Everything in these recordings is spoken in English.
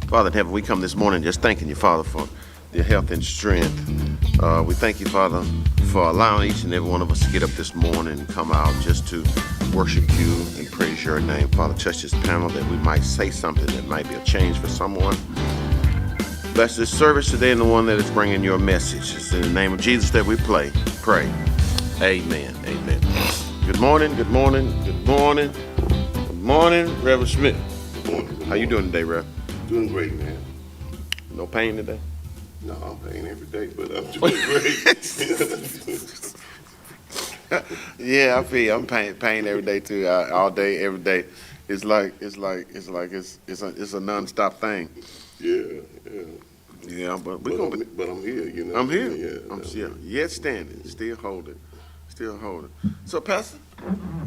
Father in heaven, we come this morning just thanking you, Father, for your health and strength. We thank you, Father, for allowing each and every one of us to get up this morning and come out just to worship you and praise your name. Father, touch this panel that we might say something that might be a change for someone. Bless this service today and the one that is bringing your message. It's in the name of Jesus that we pray. Amen. Amen. Good morning, good morning, good morning. Good morning, Reverend Smith. Good morning. How you doing today, Rev? Doing great, man. No pain today? No, I'm paying every day, but I'm doing great. Yeah, I feel you. I'm pain every day too. All day, every day. It's a nonstop thing. Yeah. Yeah, but I'm here, you know. I'm here. Yeah, I'm still yet standing, still holding. So, Pastor,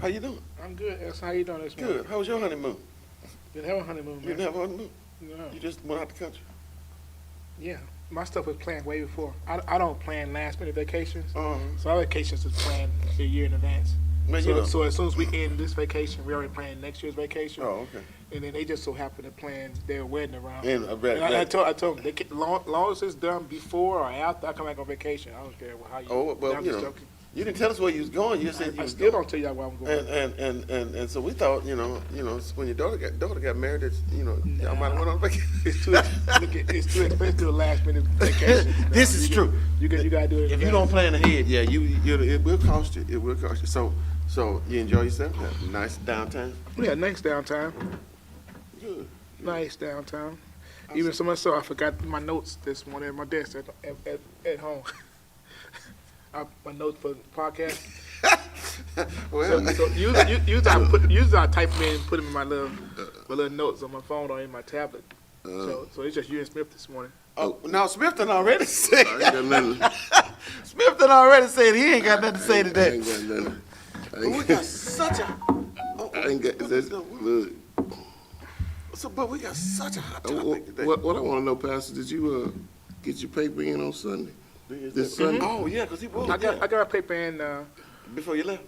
how you doing? I'm good. How you doing this morning? Good. How was your honeymoon? Didn't have a honeymoon, man. You didn't have a honeymoon? No. You just went out the country? Yeah. My stuff was planned way before. I don't plan last minute vacations. Uh-huh. So our vacations is planned a year in advance. Man, So as soon as we end this vacation, we already planned next year's vacation. Oh, okay. And then they just so happen to plan their wedding around. And I told them, long as it's done before or after I come back on vacation, I don't care how you. Oh, well, I'm you just know. joking. You didn't tell us where you was going. You just said you I was still going. don't tell y'all where I'm going. And so we thought, you know, when your daughter got married, it's, y'all might have went on vacation. It's too expensive to do a last minute vacation. This is true. You gotta do it. If you don't plan ahead, yeah, it will cost you. It will cost you. So you enjoy yourself? Have a nice downtown? Yeah, nice downtown. Good. Nice downtown. Even so much so, I forgot my notes this morning at my desk at home. My notes for the podcast. Well, So usually I type them in and put them in my little notes on my phone or in my tablet. So it's just you and Smith this morning. oh, now Smith done already said. I ain't got nothing. Smith done already said he ain't got nothing to say I today. ain't got nothing. But we got such a. I ain't got this. Look, But we got such a hot topic today. what I want to know, Pastor, did you get your paper in on Sunday? This Sunday? Oh yeah, because he was. I got a paper in. Before you left.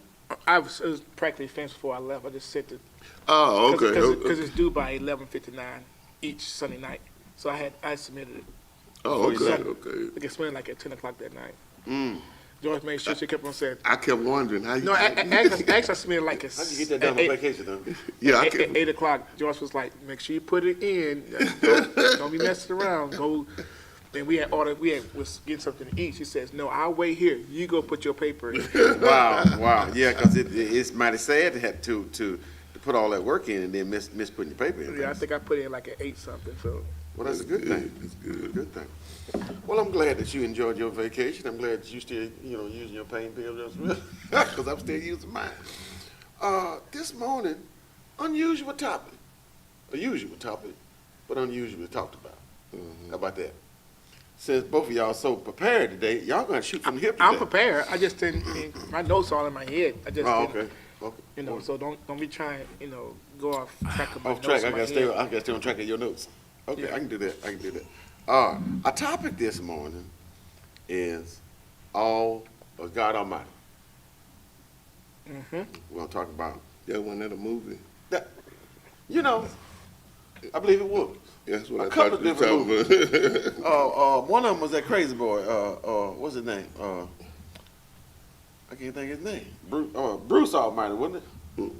It was practically finished before I left. I just sent it Oh, okay. because it's due by 11:59 each Sunday night. So I submitted it. Oh, before okay, Sunday. okay. I get submitted like at 10 o'clock that night. Mm. Joyce made sure she kept on saying. I kept wondering how you. No, actually I submitted like How'd you get that done on vacation, though? Yeah, I at kept. 8 o'clock. Joyce was like, make sure you put it in. Don't be messing around. Go. And we was getting something to eat. She says, no, I'll wait here. You go put your paper in. Wow. Yeah, because it's mighty sad to have to put all that work in and then miss putting your paper in. Yeah, I think I put in like at 8 something. So. Well, that's a good thing. It's good. Good thing. Well, I'm glad that you enjoyed your vacation. I'm glad that you still, using your pain pills because I'm still using mine. This morning, unusual topic. A usual topic, but unusually talked about. How about that? Since both of y'all so prepared today, y'all gonna shoot from the hip today. I'm prepared. I just didn't. My notes all in my head. I just didn't. Okay. So don't be trying. Go off track of my Off track. notes. I gotta stay on track of your notes. Okay, Yeah. I can do that. Our topic this morning is all of God Almighty. Mm-hmm. We're gonna talk about That wasn't that a movie? that. I believe it was. That's what A I couple thought you of were different talking about. One of them was that crazy boy. What's his name? I can't think of his name. Bruce Almighty, wasn't it?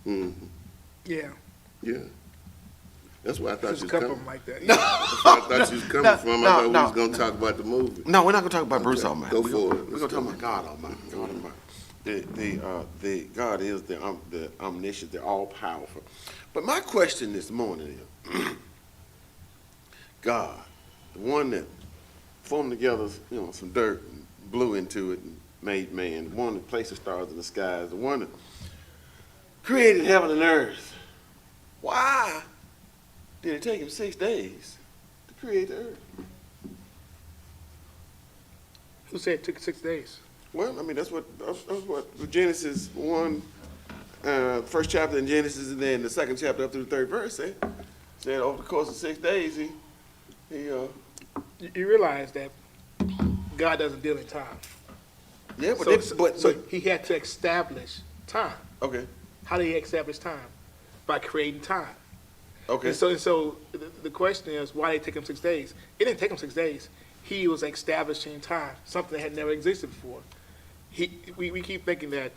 Mm-hmm. Yeah. Yeah. That's where I thought There's you a was couple of coming. them like that. That's where I thought you was coming from. I thought we no. was gonna talk about the movie. No, we're not gonna talk about Bruce Almighty. Go for it. We're gonna talk about God Almighty. God Almighty. The God is the omniscient, the all powerful. But my question this morning is, God, the one that formed together, some dirt and blew into it and made man, the one that placed the stars in the skies, the one that created heaven and earth. Why did it take him 6 days to create the earth? Who said it took 6 days? Well, I mean, that's what Genesis 1, first chapter in Genesis, and then the second chapter up to the third verse said over the course of 6 days, he You realize that God doesn't deal in time. yeah, So he had to establish time. okay, How did he establish time? By creating time. Okay. And so the question is, why did it take him 6 days? It didn't take him 6 days. He was establishing time, something that had never existed before. We keep thinking that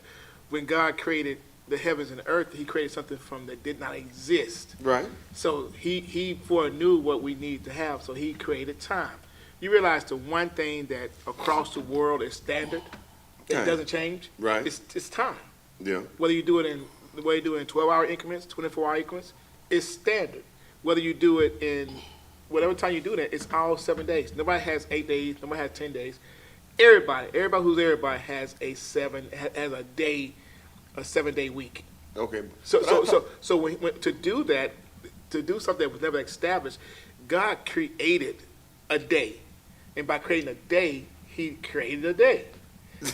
when God created the heavens and the earth, he created something from that did not exist. Right. So he foreknew what we need to have, so he created time. You realize the one thing that across the world is standard, that Time. doesn't change? Right. It's time. Yeah. Whether you do it in 12-hour increments, 24-hour increments, it's standard. Whether you do it in whatever time you do that, it's all 7 days. Nobody has 8 days. Nobody has 10 days. Everybody who's everybody has a 7-day week. Okay. So when to do that, to do something that was never established, God created a day, and by creating a day, He created a day.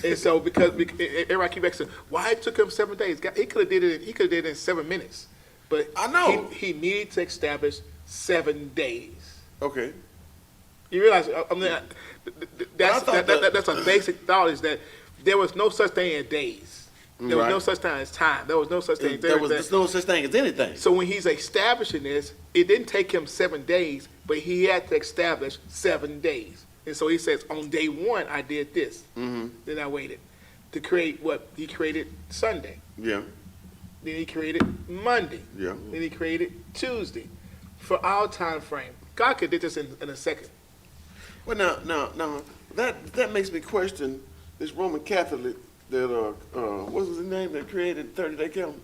And so because everybody keep asking, why it took him 7 days? God, he could have did it. He could have did it in 7 minutes, but I know he needed to establish 7 days. Okay. You realize, I mean, that's a basic thought, is that there was no such thing as days. There was no such thing as time. There was no such thing. There was no such thing as anything. So when he's establishing this, it didn't take him 7 days, but he had to establish 7 days. And so he says, on day 1, I did this. Mm-hmm. Then I waited to create what? He created Sunday. Yeah. Then he created Monday. Yeah. Then he created Tuesday. For our time frame, God could do this in a second. Well, now, that makes me question this Roman Catholic that what was his name that created 30-day calendar?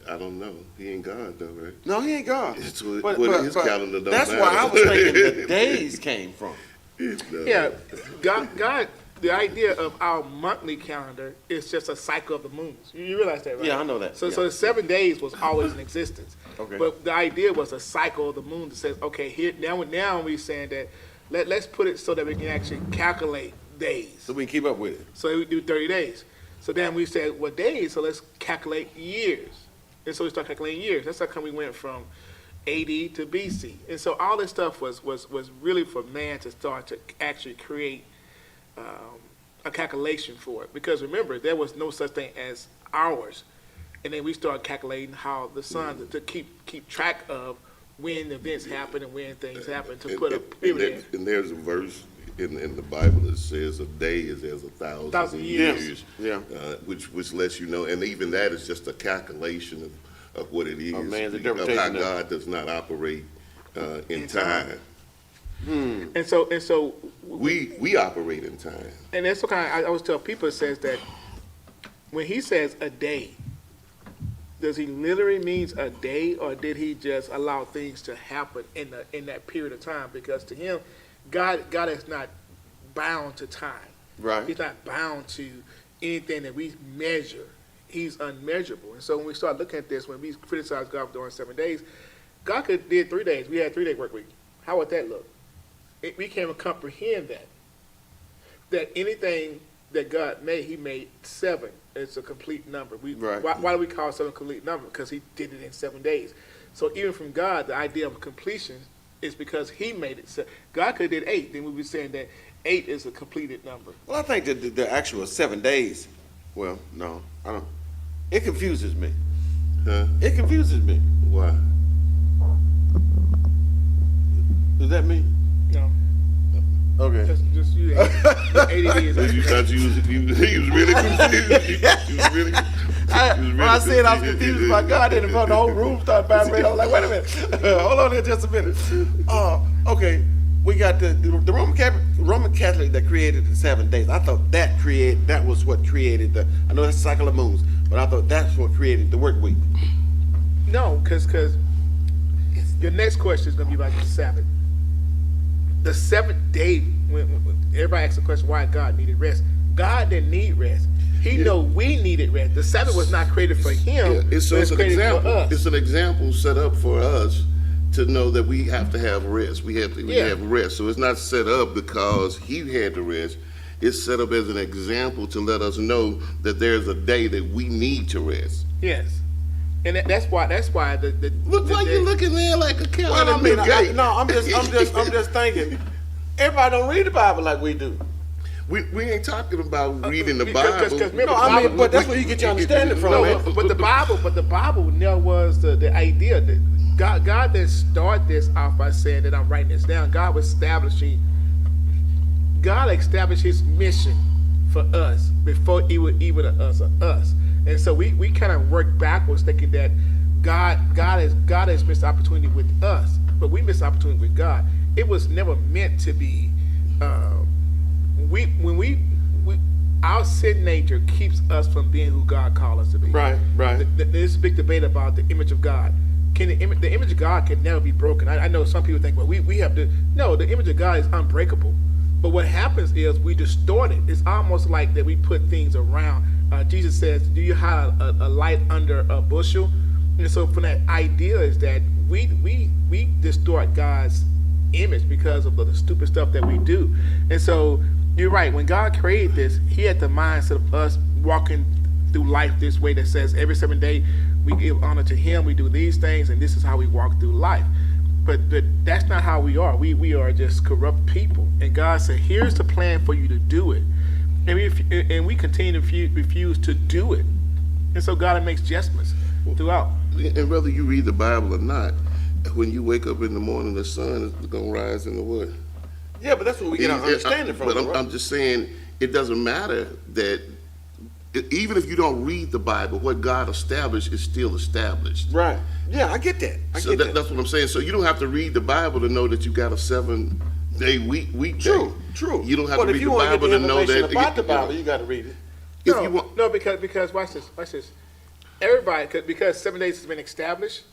I don't know. He ain't God though, right? No, he ain't God. It's what his calendar don't that's matter. why I was thinking the days came from. Yeah, God, the idea of our monthly calendar is just a cycle of the moons. You realize that, right? Yeah, I know that. So, Yeah. so the 7 days was always in existence. Okay. But the idea was a cycle of the moon that says, okay, here now we're saying that let's put it so that we can actually calculate days. So we can keep up with it. So we do 30 days. So then we said, well, days, so let's calculate years. And so we start calculating years. That's how come we went from AD to BC. And so all this stuff was really for man to start to actually create a calculation for it. Because remember, there was no such thing as hours. And then we started calculating how the sun, to keep track of when events happen and when things happen, to put a period in. And there's a verse in the Bible that says a day is as 1,000 years. Yeah. Which lets you know, and even that is just a calculation of what it is. A man's of interpretation how of it. God does not operate in time. And so We operate in time. and that's what I always tell people. It says that when he says a day, does he literally means a day, or did he just allow things to happen in that period of time? Because to him, God is not bound to time. Right. He's not bound to anything that we measure. He's unmeasurable. And so when we start looking at this, when we criticize God for doing 7 days, God could did 3 days. We had 3-day work week. How would that look? We can't even comprehend that anything that God made, He made 7. It's a complete number. Right. Why do we call 7 a complete number? Because He did it in 7 days. So even from God, the idea of completion is because He made it. So God could have did 8. Then we'd be saying that 8 is a completed number. Well, I think that the actual 7 days. Well, no, I don't. It confuses me. Huh? It confuses me. Why? Does that mean? No, Okay. just you. 80 is You thought you was really confused. You was really. When I said I was confused by God, then the whole room started vibrating. I was like, wait a minute. Hold on here just a minute. Okay. We got the Roman Catholic that created the 7 days. I thought that was what created I know that's the cycle of moons, but I thought that's what created the work week. No, because your next question is going to be about the Sabbath. The 7th day, when everybody asks the question why God needed rest, God didn't need rest. He know we needed rest. The Sabbath was not created for Him. Yeah, it's but an created example. for us. It's an example set up for us to know that we have to have rest. We have rest. So it's not set up because He had to rest. It's set up as an example to let us know that there's a day that we need to rest. Yes, and that's why the Look why you looking there like a cow. Well, I mean, I'm just thinking. Everybody don't read the Bible like we do. We ain't talking about reading the because Bible. remember, No, I mean, but that's where you get your understanding from, No, man. but the Bible never was the idea that God didn't start this off by saying that I'm writing this down. God established his mission for us before it was even us or us. And so we kind of work backwards thinking that God has missed opportunity with us, but we missed opportunity with God. It was never meant to be. Our sin nature keeps us from being who God called us to be. Right. There's a big debate about the image of God. The image of God can never be broken. I know some people think, well, we have to. No, the image of God is unbreakable. But what happens is we distort it. It's almost like that we put things around. Jesus says, do you hide a light under a bushel? And so from that idea is that we distort God's image because of the stupid stuff that we do. And so you're right. When God created this, he had the mindset of us walking through life this way that says every 7 day we give honor to him, we do these things, and this is how we walk through life. But that's not how we are. We are just corrupt people. And God said, here's the plan for you to do it. And we continue to refuse to do it. And so God makes adjustments throughout. And whether you read the Bible or not, when you wake up in the morning, the sun is going to rise in the what? Yeah, but that's what we get our understanding from. But I'm just saying, it doesn't matter that even if you don't read the Bible, what God established is still established. Right. Yeah, I get that. That's what I'm saying. So you don't have to read the Bible to know that you got a 7-day weekday. True. You don't have to read the Bible to know that. About the Bible, you got to read it. No, because watch this. Everybody, because 7 days has been established.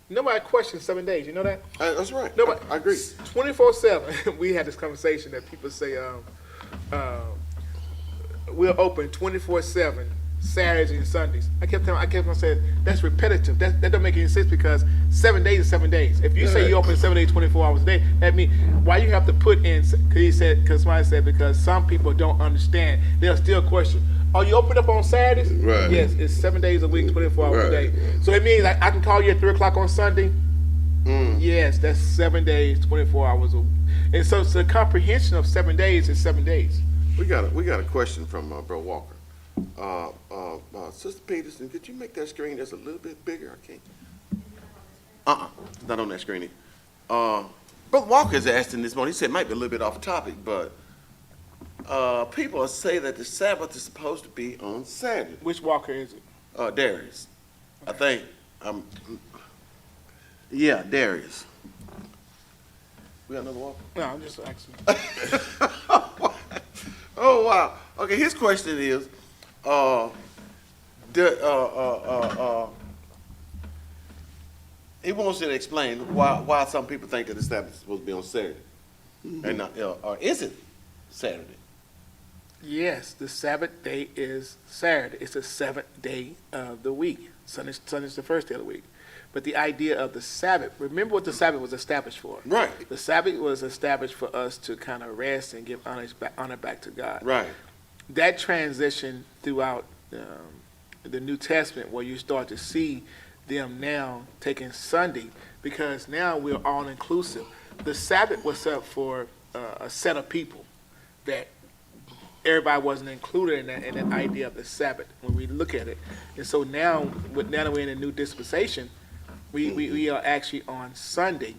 Nobody questions 7 days. You know that? That's right. Nobody. I agree. 24/7. We had this conversation that people say, we're open 24/7 Saturdays and Sundays. I kept on saying that's repetitive. That doesn't make any sense because 7 days is 7 days. If you say you open 7 days, 24 hours a day, that means why you have to put in? Because somebody said because some people don't understand. They'll still question. Are you open up on Saturdays? Right. Yes, it's 7 days a week, 24 hours a day. So it means I can call you at 3:00 on Sunday. Yes, that's 7 days, 24 hours a week. And so the comprehension of 7 days is 7 days. We got a question from Bro Walker. Sister Peterson, could you make that screen just a little bit bigger? I can't. It's not on that screen. Brother Walker is asking this morning. He said it might be a little bit off topic, but people say that the Sabbath is supposed to be on Saturday. Which Walker is it? Darius. I think. Yeah, Darius. We got another Walker? No, I'm just asking. Oh wow. Okay, his question is, he wants you to explain why some people think that the Sabbath is supposed to be on Saturday, and not, or is it Saturday? Yes, the Sabbath day is Saturday. It's the 7th day of the week. Sunday's the first day of the week. But the idea of the Sabbath, remember what the Sabbath was established for. Right. The Sabbath was established for us to kind of rest and give honor back to God. Right. That transition throughout the New Testament where you start to see them now taking Sunday because now we're all inclusive. The Sabbath was up for a set of people that everybody wasn't included in that idea of the Sabbath when we look at it. And so now that we're in a new dispensation, we are actually on Sunday.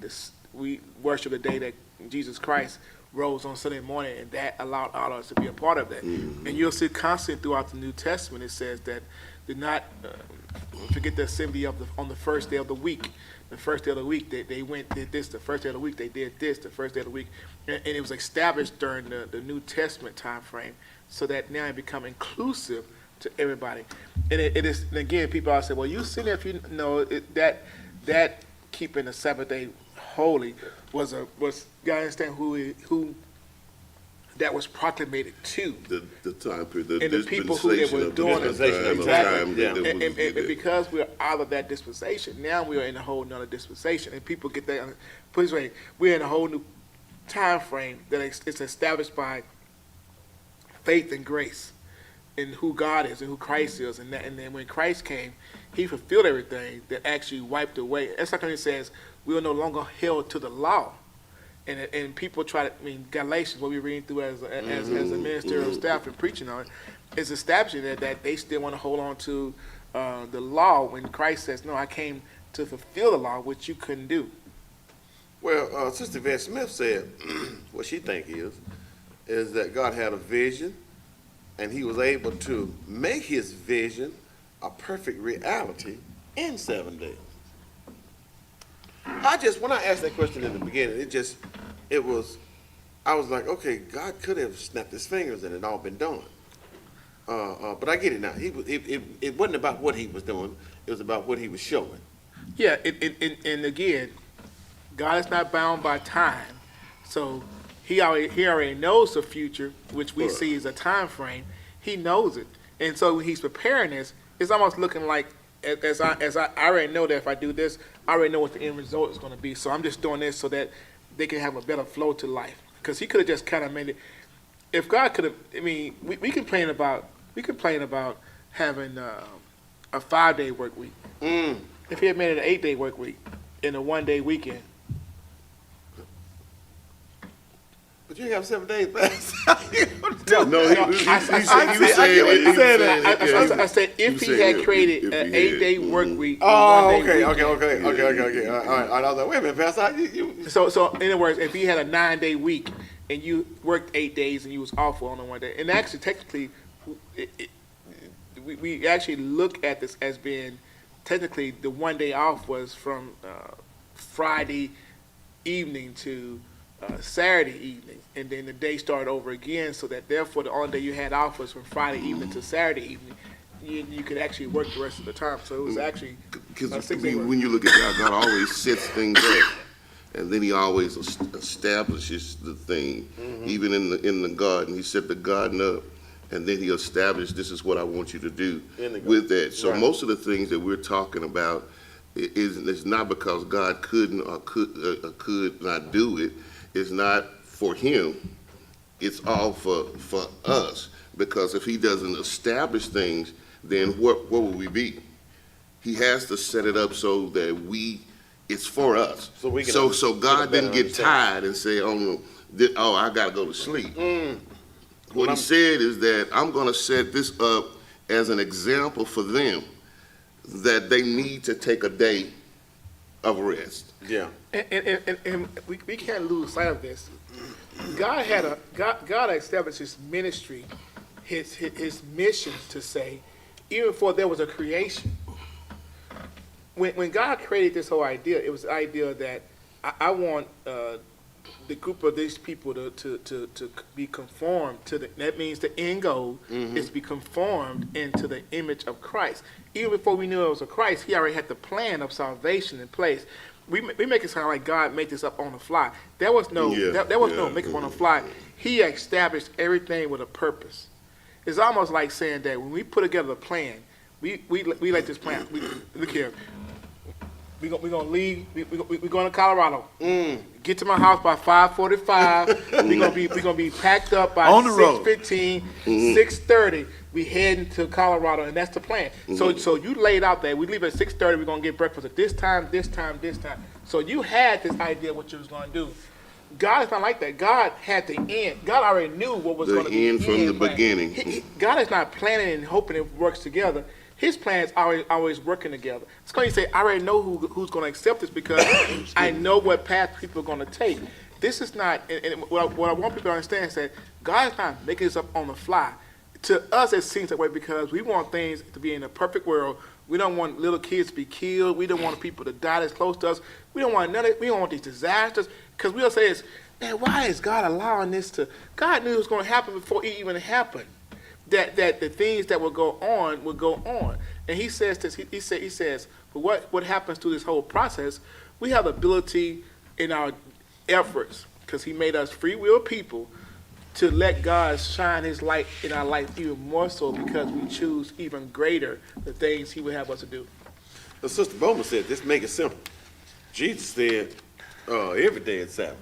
We worship the day that Jesus Christ rose on Sunday morning, and that allowed all of us to be a part of that. And you'll see constantly throughout the New Testament it says that do not forget the assembly on the first day of the week. The first day of the week did this. The first day of the week they did this. The first day of the week, and it was established during the New Testament time frame, so that now it become inclusive to everybody. And it is, and again, people always say, well, you see if you know that keeping the Sabbath day holy was you understand who that was proclamated to. The time period, and the people who they were doing it. Exactly. And because we're out of that dispensation, now we are in a whole nother dispensation. And people get that, put it this way, we're in a whole new time frame that it's established by faith and grace in who God is and who Christ is. And then when Christ came, he fulfilled everything that actually wiped away. That's like when it says we are no longer held to the law. And people try to, Galatians, what we're reading through as a ministerial staff and preaching on it, is establishing that they still want to hold on to the law when Christ says, no, I came to fulfill the law, which you couldn't do. Well, Sister Van Smith said what she think is that God had a vision, and he was able to make his vision a perfect reality in 7 days. When I asked that question in the beginning, I was like, okay, God could have snapped his fingers and it all been done. But I get it now. It wasn't about what he was doing. It was about what he was showing. Yeah, and again, God is not bound by time. So he already knows the future, which we see as a time frame. He knows it. And so when he's preparing this, it's almost looking like, as I already know that if I do this, I already know what the end result is going to be. So I'm just doing this so that they can have a better flow to life. Because he could have just kind of made it. If God could have, I mean, we complain about having a 5-day work week. If he had made it an 8-day work week in a 1-day weekend. But you have 7 days fast. I said if he had created an 8-day work week. Oh, okay. All right. I was like, wait a minute, Pastor. So in other words, if he had a 9-day week and you worked 8 days and you was off on 1 day, and actually technically, we actually look at this as being technically the 1 day off was from Friday evening to Saturday evening, and then the day started over again, so that therefore the only day you had off was from Friday evening to Saturday evening. You could actually work the rest of the time, so it was actually because when you look at God always sets things up, and then he always establishes the thing. Even in the garden, he set the garden up, and then he established, this is what I want you to do with that. So most of the things that we're talking about is not because God couldn't or could not do it. It's not for him. It's all for us. Because if he doesn't establish things, then what will we be? He has to set it up so that it's for us. So we can so God didn't get tired and say, oh, I got to go to sleep. What he said is that I'm going to set this up as an example for them that they need to take a day of rest. Yeah. And we can't lose sight of this. God established his ministry, his mission to say, even before there was a creation. When God created this whole idea, it was the idea that I want the group of these people to be conformed to that means the end goal is to be conformed into the image of Christ. Even before we knew it was a Christ, he already had the plan of salvation in place. We make it sound like God made this up on the fly. There was no make it on the fly. He established everything with a purpose. It's almost like saying that when we put together a plan, we like this plan. Look here. We're gonna leave. We're going to Colorado. Get to my house by 5:45. We're gonna be packed up by 6:15, 6:30. We heading to Colorado, and that's the plan. So you laid out that we leave at 6:30. We're gonna get breakfast at this time. So you had this idea of what you was gonna do. God is not like that. God had the end. God already knew what was going to be end from the beginning. God is not planning and hoping it works together. His plans are always working together. It's going to say, I already know who's going to accept this because I know what path people are going to take. This is not, and what I want people to understand is that God is not making this up on the fly. To us, it seems that way because we want things to be in a perfect world. We don't want little kids to be killed. We don't want people to die that's close to us. We don't want we don't want these disasters because we'll say this, man, why is God allowing this to? God knew it was going to happen before it even happened. That the things that would go on. And he says this, he says, but what happens through this whole process, we have the ability in our efforts, because he made us free will people, to let God shine his light in our life even more so because we choose even greater the things he would have us to do. The Sister Bowman said, just make it simple. Jesus said, every day is Sabbath.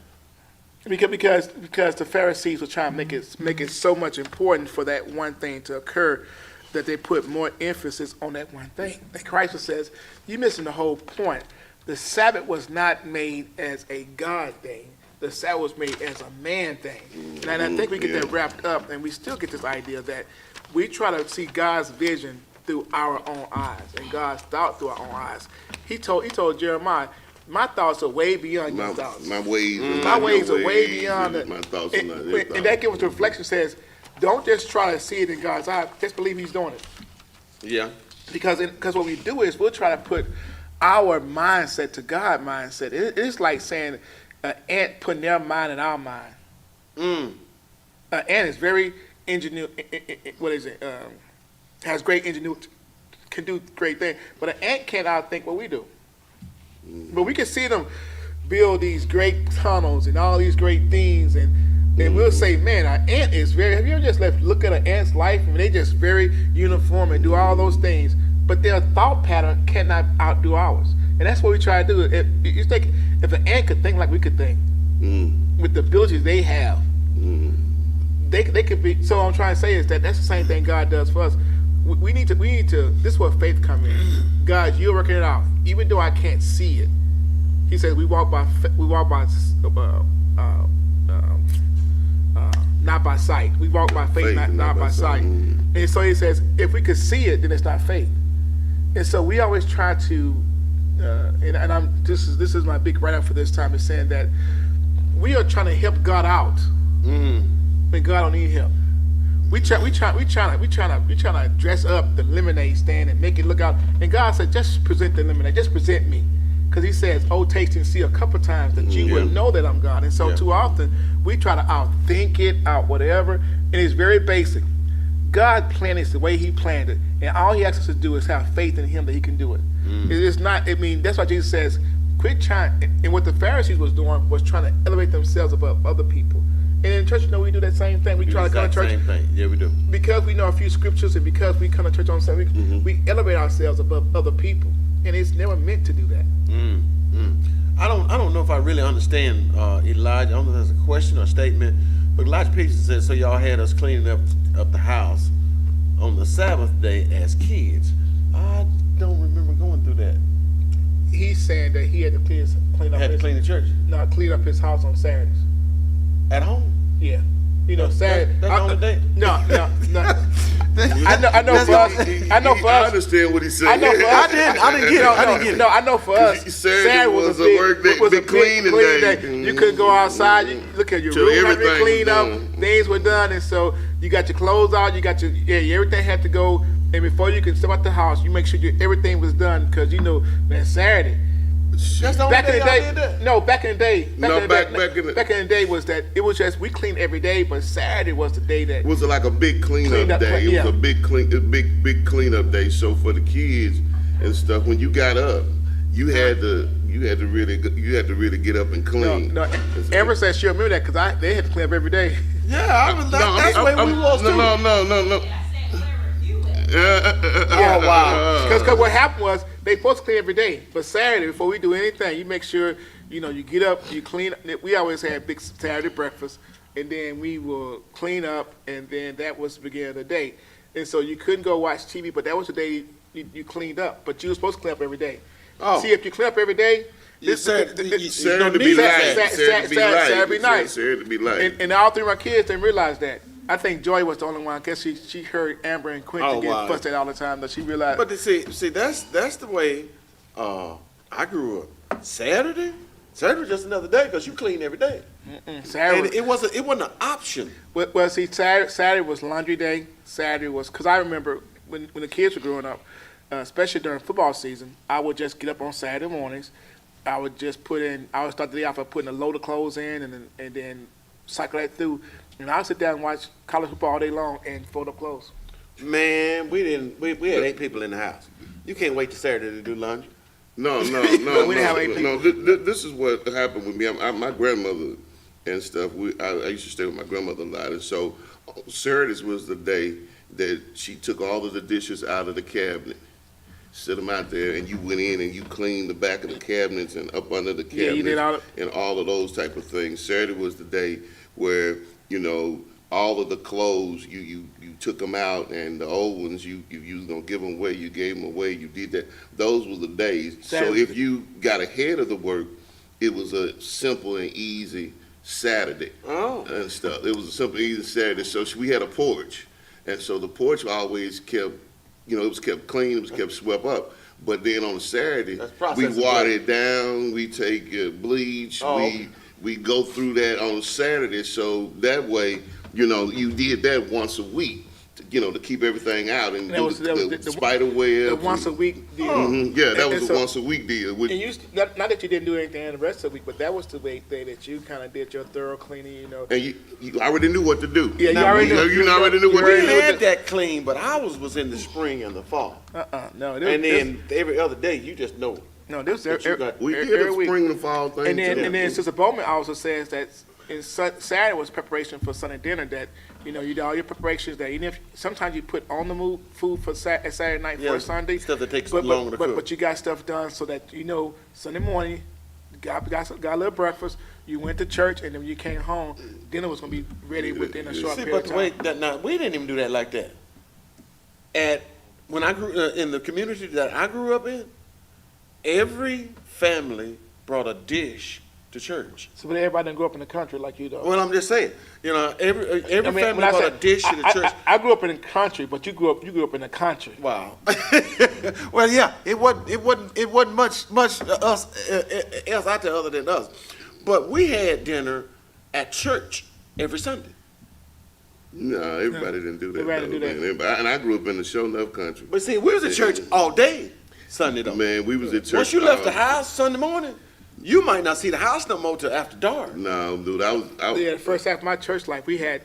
Because the Pharisees were trying to make it so much important for that one thing to occur that they put more emphasis on that one thing. And Christ says, you're missing the whole point. The Sabbath was not made as a God thing. The Sabbath was made as a man thing. And I think we get that wrapped up, and we still get this idea that we try to see God's vision through our own eyes, and God's thought through our own eyes. He told Jeremiah, my thoughts are way beyond your thoughts. My ways, My ways are way beyond it. My thoughts are not your thoughts. And that gives us a reflection, says, don't just try to see it in God's eye, just believe he's doing it. Yeah. Because what we do is we'll try to put our mindset to God mindset. It's like saying an ant putting their mind in our mind. An ant is very has great ingenuity, can do great things. But an ant can't outthink what we do. But we can see them build these great tunnels and all these great things, and we'll say, man, an ant is very, have you ever just look at an ant's life? I mean, they just very uniform and do all those things, but their thought pattern cannot outdo ours. And that's what we try to do. If an ant could think like we could think, with the abilities they have, they could be. So what I'm trying to say is that's the same thing God does for us. We need to. This is where faith comes in. God, you're working it out, even though I can't see it. He says we walk by not by sight. We walk by faith, not by sight. And so he says, if we could see it, then it's not faith. And so we always try to, this is my big write-up for this time, is saying that we are trying to help God out when God don't need help. We trying to dress up the lemonade stand and make it look out. And God said, just present the lemonade, just present me. Because he says, oh, taste and see a couple times that you will know that I'm God. And so too often, we try to outthink it, whatever, and it's very basic. God planned it the way he planned it, and all he asks us to do is have faith in him that he can do it. It's not, that's why Jesus says, quit trying, and what the Pharisees was doing was trying to elevate themselves above other people. And in church, we do that same thing. We try to come to church. Same thing. Yeah, we do. Because we know a few scriptures, and because we come to church on Sunday, we elevate ourselves above other people. And it's never meant to do that. I don't know if I really understand Elijah. I don't know if that's a question or a statement, but Elijah Peterson said, so y'all had us cleaning up the house on the Sabbath day as kids. I don't remember going through that. He's saying that he had to clean the church. No, clean up his house on Saturdays. At home? Yeah. Saturday. That's the only day. No. I know for us. I understand what he said. I know for us. I didn't get it. No, I know for us. Saturday was a work day, big cleaning day. You couldn't go outside. You look at your room, had to clean up. Things were done, and so you got your clothes out. You got everything had to go. And before you can step out the house, you make sure everything was done, because man, Saturday. That's the only day y'all did that? No, back in the day. Back in the day was that it was just we cleaned every day, but Saturday was the day that it was like a big cleanup day. It was a big cleanup day. So for the kids and stuff, when you got up, you had to really get up and clean. No, Amber said she'll remember that because they had to clean up every day. Yeah, that's the way we was too. No. Oh wow! Because what happened was they supposed to clean every day, but Saturday before we do anything, you make sure you get up, you clean. We always had big Saturday breakfast, and then we will clean up, and then that was the beginning of the day. And so you couldn't go watch TV, but that was the day you cleaned up. But you were supposed to clean up every day. Oh. See, if you clean up every day, Saturday be light. Saturday be light. And all three of my kids didn't realize that. I think Joy was the only one. I guess she heard Amber and Quentin get fussed at all the time, that she realized. But see, that's the way I grew up. Saturday was just another day because you clean every day. Saturday, and it wasn't an option. Well, see, Saturday was laundry day. Saturday was, because I remember when the kids were growing up, especially during football season, I would just get up on Saturday mornings. I would start the day off by putting a load of clothes in, and then cycle that through. And I would sit down and watch college football all day long and fold up clothes. Man, we had 8 people in the house. You can't wait till Saturday to do laundry. No. We didn't have 8 people. No, this is what happened with me. My grandmother and stuff. I used to stay with my grandmother a lot, and so Saturdays was the day that she took all of the dishes out of the cabinet, set them out there, and you went in and you cleaned the back of the cabinets and up under the cabinets, you did and all of those type of things. Saturday was the day where all of the clothes you took them out, and the old ones you was gonna give them away. You gave them away. You did that. Those were the days. Saturday. So if you got ahead of the work, it was a simple and easy Saturday and stuff. It was a simple, easy Saturday. So we had a porch, and so the porch always kept it was kept clean, it was kept swept up. But then on Saturday, That's we processing water blood. it down, we take bleach, Oh, okay. we go through that on Saturday, so that way, you did that once a week, to keep everything out and That do was- the, that was the the- spider web. The once a week deal. Yeah, that And- was and a so- once a week deal. Which, And not that you didn't do anything the rest of the week, but that was the way that you kind of did your thorough cleaning, and you already knew what to do. Yeah, you Now, already you- knew. you already knew what We to do. had that clean, but ours was in the spring and the fall. No, And then every other day, you just know. this What you got? We did every a week. spring and fall thing. And then too. Sister Bowman also says that Saturday was preparation for Sunday dinner. That you do all your preparations. That even if sometimes you put on the move food for Saturday night Yeah, for Sunday, stuff that takes but, longer to but, cook. But you got stuff done so that Sunday morning, got a little breakfast. You went to church, and then when you came home, dinner was gonna be ready within a short See, period but of the time. way that now we didn't even do that like that. When I grew in the community that I grew up in, every family brought a dish to church. So, but everybody didn't grow up in the country like you, though. Well, I'm just saying, every I mean, family when I brought say- a dish to the church. I grew up in the country, but you grew up in the country. Wow. Well, yeah, it wasn't much else out there other than us, but we had dinner at church every Sunday. No, everybody didn't do that. Everybody though, do that. man. And I grew up in the show enough country. But see, we was at church all day Sunday though. Man, we was at church. Once you left the house Sunday morning, you might not see the house no more till after dark. No, dude, I was Yeah, the first half of my church life, we had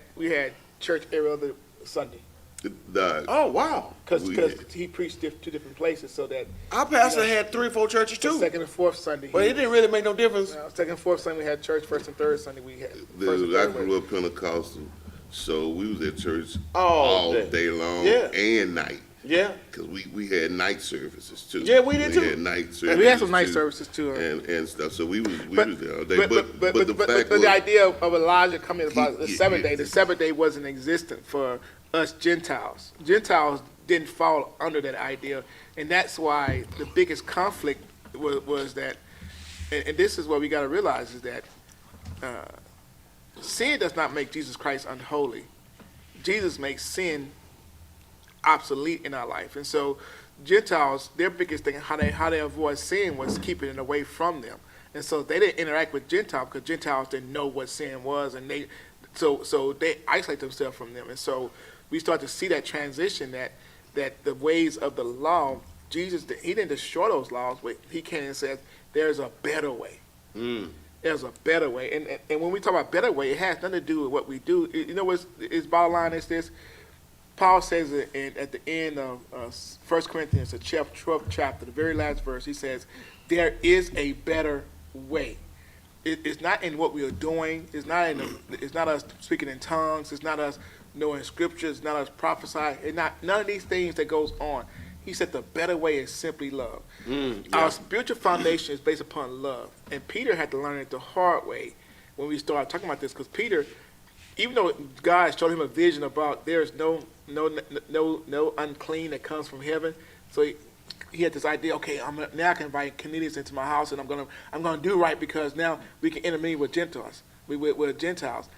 church every other Sunday died. Oh wow! because We- he preached two different places, so that Our pastor had 3 or 4 churches the too. second and fourth Sunday. But it didn't really make no difference. Second and fourth Sunday we had church. First and third Sunday we had. First and Dude, I third grew up Pentecostal, so we was at church All day. day long Yeah. and night. Yeah. Because we had night services too. Yeah, we did too. had night services. We had some night too, service too. and stuff. So we was But, there all day. but the fact the was, idea of Elijah coming about the He- seventh he- day, the seventh day wasn't existent for us Gentiles. Gentiles didn't fall under that idea, and that's why the biggest conflict was that, and this is what we got to realize is that sin does not make Jesus Christ unholy. Jesus makes sin obsolete in our life, and so Gentiles, their biggest thing, how they avoid sin was keeping it away from them. And so they didn't interact with Gentiles because Gentiles didn't know what sin was, and so they isolate themselves from them. And so we start to see that transition that the ways of the law, Jesus, he didn't destroy those laws, but he came and said, there's a better way. There's a better way. And when we talk about better way, it has nothing to do with what we do. You know what's his bottom line is this? Paul says it at the end of 1 Corinthians, the 12th chapter, the very last verse, he says, there is a better way. It's not in what we are doing. It's not us speaking in tongues. It's not us knowing scriptures. It's not us prophesying. It's not none of these things that goes on. He said the better way is simply love. Our spiritual foundation is based upon love. And Peter had to learn it the hard way when we started talking about this, because Peter, even though God showed him a vision about there's no unclean that comes from heaven, so he had this idea. Okay, now I can invite Cornelius into my house, and I'm gonna do right because now we can intermingle with Gentiles. With Gentiles.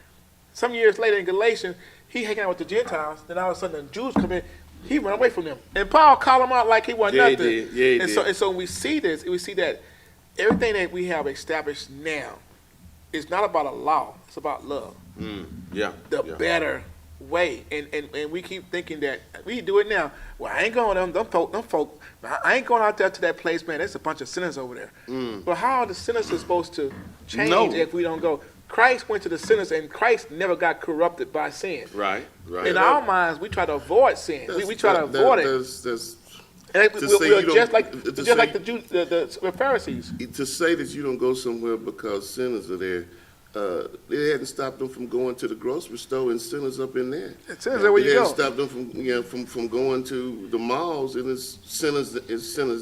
Some years later in Galatians, he hanging out with the Gentiles. Then all of a sudden the Jews come in. He run away from them, and Paul called him out like he wasn't Yeah, he nothing. did. Yeah, he and did. so when we see this, we see that everything that we have established now is not about a law. It's about love. Yeah. The yeah. better way. And we keep thinking that we do it now. Well, I ain't going them folk. I ain't going out there to that place, man. There's a bunch of sinners over there. But how are the sinners supposed to change No. if we don't go? Christ went to the sinners, and Christ never got corrupted by sin. Right. In our minds, we try to avoid sin. We try to avoid it. That's And to say we're you don't- just like to say- the Jews, the Pharisees. to say that you don't go somewhere because sinners are there. It hadn't stopped them from going to the grocery store and sinners up in there. Sinners there where It you hadn't go. stopped them from going to the malls and it's sinners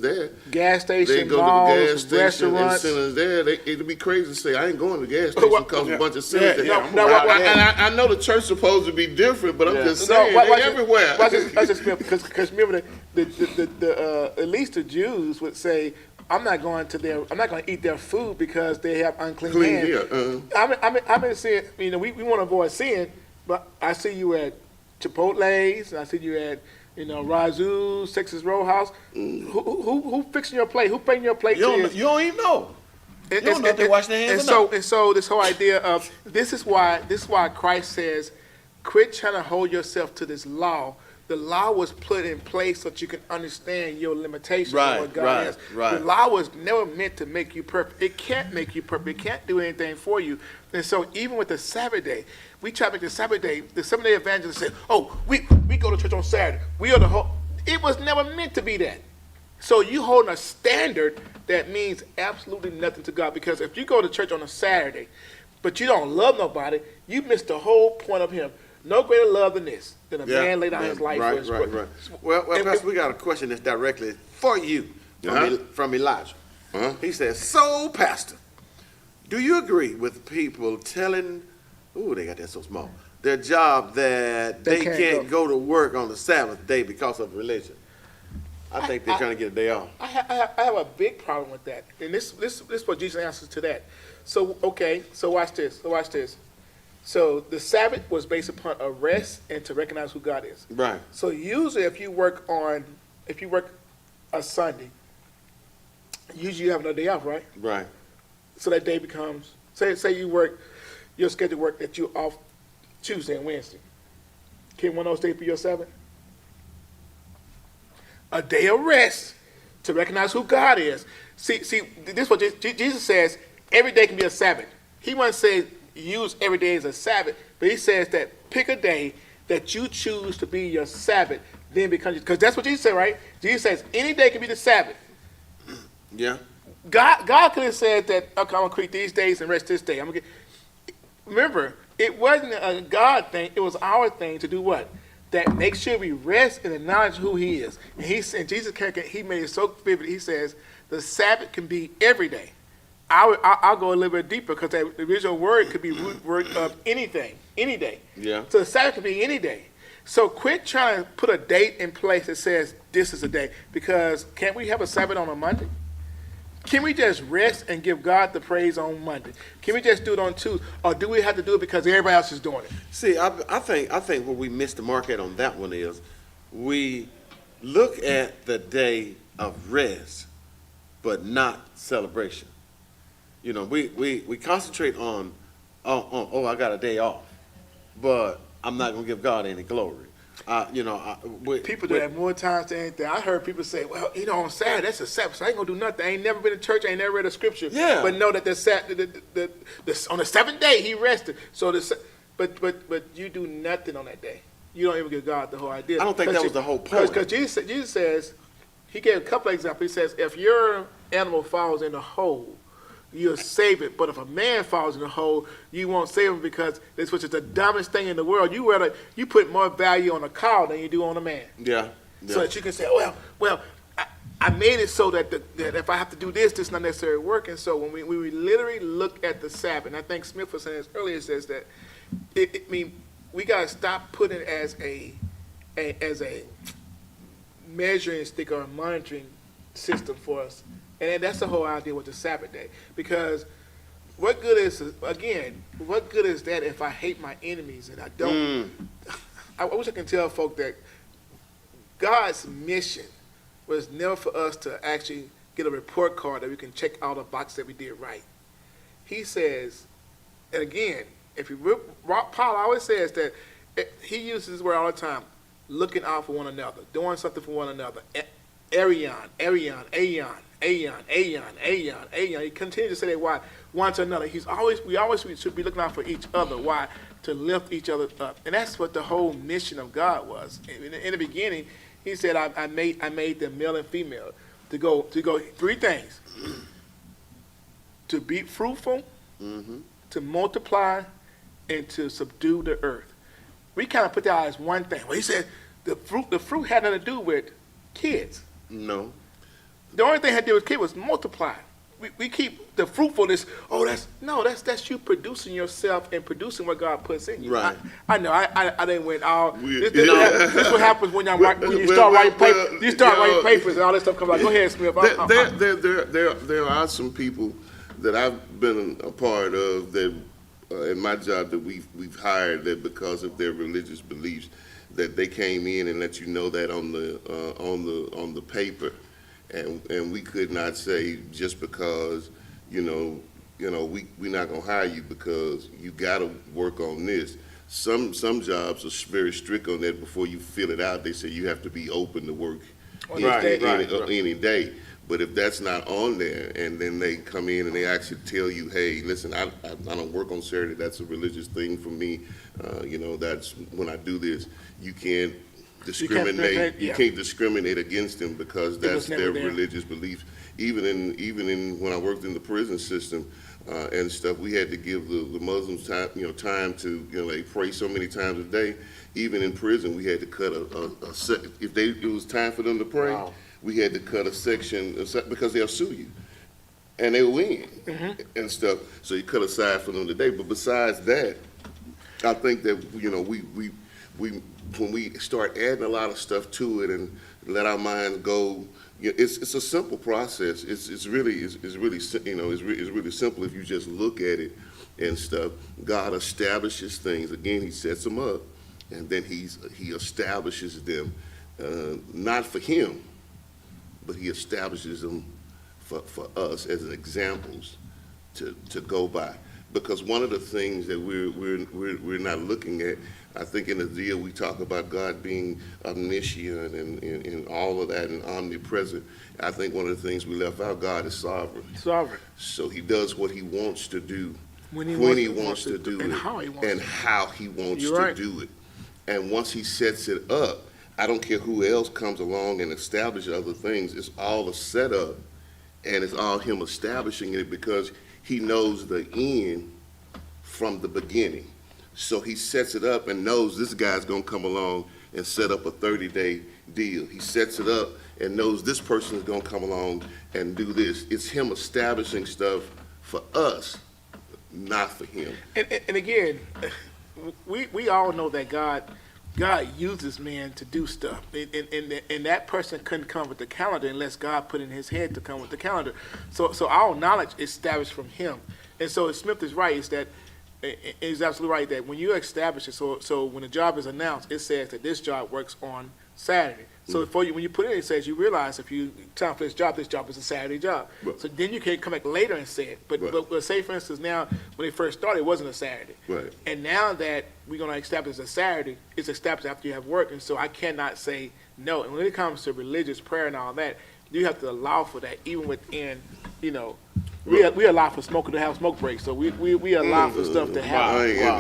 there. Gas They station, go to the malls, gas station and restaurants. sinners there. It'd be crazy to say I ain't going to the gas station Well, because yeah. a bunch of sinners Yeah, there. yeah, No, what- And I know the church's supposed to be different, but I'm Yeah. just saying they're everywhere. Watch this, because remember at least the Jews would say, I'm not going to eat their food because they have unclean Clean, hands. yeah. I've been seeing, we want to avoid sin, but I see you at Chipotle's. I see you at, Razoo's, Texas Roadhouse. Who fixing your plate? Who bringing your plate You to don't, you? you don't even know. You don't know if they wash their hands or not. And so this whole idea of this is why Christ says, quit trying to hold yourself to this law. The law was put in place so that you can understand your limitations Right, of what God right, is. right. The law was never meant to make you perfect. It can't make you perfect. It can't do anything for you. And so even with the Sabbath day, we try to make the Sabbath day, the Seventh-day Adventists say, oh, we go to church on Saturday. We are the whole. It was never meant to be that. So you holding a standard that means absolutely nothing to God. Because if you go to church on a Saturday, but you don't love nobody, you miss the whole point of him. No greater love than this, than a man lay down his life for his brother. Well, Pastor, we got a question that's directly for you from Elijah. He says, so, Pastor, do you agree with people telling, they got that so small, their job that they can't go to work on the Sabbath day because of religion? I think they're trying to get a day off. I have a big problem with that. And this is what Jesus answers to that. So, okay, so watch this. So the Sabbath was based upon a rest and to recognize who God is. Right. So usually if you work a Sunday, usually you have another day off, right? Right. So that day becomes, say you work, your scheduled work that you're off Tuesday and Wednesday. Can one of those days be your Sabbath? A day of rest to recognize who God is. See, this is what Jesus says, every day can be a Sabbath. He won't say use every day as a Sabbath, but he says that pick a day that you choose to be your Sabbath, then becomes, because that's what Jesus said, right? Jesus says any day can be the Sabbath. Yeah. God could have said that, okay, I'm going to create these days and rest this day. Remember, it wasn't a God thing, it was our thing to do what? That make sure we rest and acknowledge who he is. And Jesus, he made it so vivid, he says the Sabbath can be every day. I'll go a little bit deeper because the original word could be root word of anything, any day. Yeah. So the Sabbath could be any day. So quit trying to put a date in place that says this is a day, because can't we have a Sabbath on a Monday? Can we just rest and give God the praise on Monday? Can we just do it on Tuesday? Or do we have to do it because everybody else is doing it? See, I think where we missed the mark at on that one is we look at the day of rest, but not celebration. We concentrate on I got a day off, but I'm not gonna give God any glory. People do that more times than anything. I heard people say, well, on Saturday, that's a Sabbath, so I ain't going to do nothing. I ain't never been to church. I ain't never read a scripture. Yeah. But know that on the seventh day, he rested. So but you do nothing on that day. You don't even give God the whole idea. I don't think that was the whole point. Because Jesus says, he gave a couple of examples. He says, if your animal falls in a hole, you'll save it. But if a man falls in a hole, you won't save him, because this, which is the dumbest thing in the world. You put more value on a cow than you do on a man. Yeah. So that you can say, well, I made it so that if I have to do this, not necessarily work. And so when we literally look at the Sabbath, and I think Smith was saying this earlier, says that we got to stop putting it as a measuring stick or a monitoring system for us. And that's the whole idea with the Sabbath day. Because what good is that if I hate my enemies and I don't? I wish I can tell folk that God's mission was never for us to actually get a report card that we can check out a box that we did right. He says, and again, Paul always says that he uses this word all the time, looking out for one another, doing something for one another. Arion. He continues to say that why one to another. We always should be looking out for each other. Why? To lift each other up. And that's what the whole mission of God was. In the beginning, he said, I made them male and female to go three things: to be fruitful, to multiply, and to subdue the earth. We kind of put that as one thing. Well, he said the fruit had nothing to do with kids. No. The only thing I had to do with kids was multiply. We keep the fruitfulness. That's you producing yourself and producing what God puts in you. Right. I know. I didn't win all. This is what happens when you start writing papers. You start writing papers and all this stuff comes out. Go ahead, Smith. There are some people that I've been a part of that in my job that we've hired that because of their religious beliefs that they came in and let you know that on the paper, and we could not say just because we're not gonna hire you because you got to work on this. Some jobs are very strict on that. Before you fill it out, they say you have to be open to work any day. But if that's not on there, and then they come in and they actually tell you, hey, listen, I don't work on Saturday. That's a religious thing for me. That's when I do this. You can't discriminate. You can't discriminate against them because that's their religious beliefs. Even in when I worked in the prison system and stuff, we had to give the Muslims time to they pray so many times a day. Even in prison, we had to cut if it was time for them to pray. Wow. We had to cut a section because they'll sue you, and they'll win and stuff. So you cut aside for them today. But besides that, I think that we when we start adding a lot of stuff to it and let our minds go, it's a simple process. It's really simple if you just look at it and stuff. God establishes things. Again, He sets them up, and then He establishes them, not for Him, but He establishes them for us as examples to go by. Because one of the things that we're not looking at, I think in the deal we talk about God being omniscient and all of that and omnipresent. I think one of the things we left out, God is sovereign. Sovereign. So He does what He wants to do when He wants to do it, and how He wants to do it. And once He sets it up, I don't care who else comes along and establishes other things. It's all a setup, and it's all Him establishing it because He knows the end from the beginning. So He sets it up and knows this guy's going to come along and set up a 30-day deal. He sets it up and knows this person is going to come along and do this. It's Him establishing stuff for us, not for Him. And again, we all know that God uses man to do stuff, and that person couldn't come with the calendar unless God put in his head to come with the calendar. So our knowledge is established from Him, and so Smith is right. Is absolutely right that when you establish it, so when a job is announced, it says that this job works on Saturday. So when you put it in, it says you realize if you time for this job is a Saturday job. Right. So then you can come back later and say it. But say for instance now when they first started, it wasn't a Saturday. Right. And now that we're going to establish a Saturday, it's established after you have work, and so I cannot say no. And when it comes to religious prayer and all that, you have to allow for that even within we allow for smoking to have smoke breaks. So we allow for stuff to happen.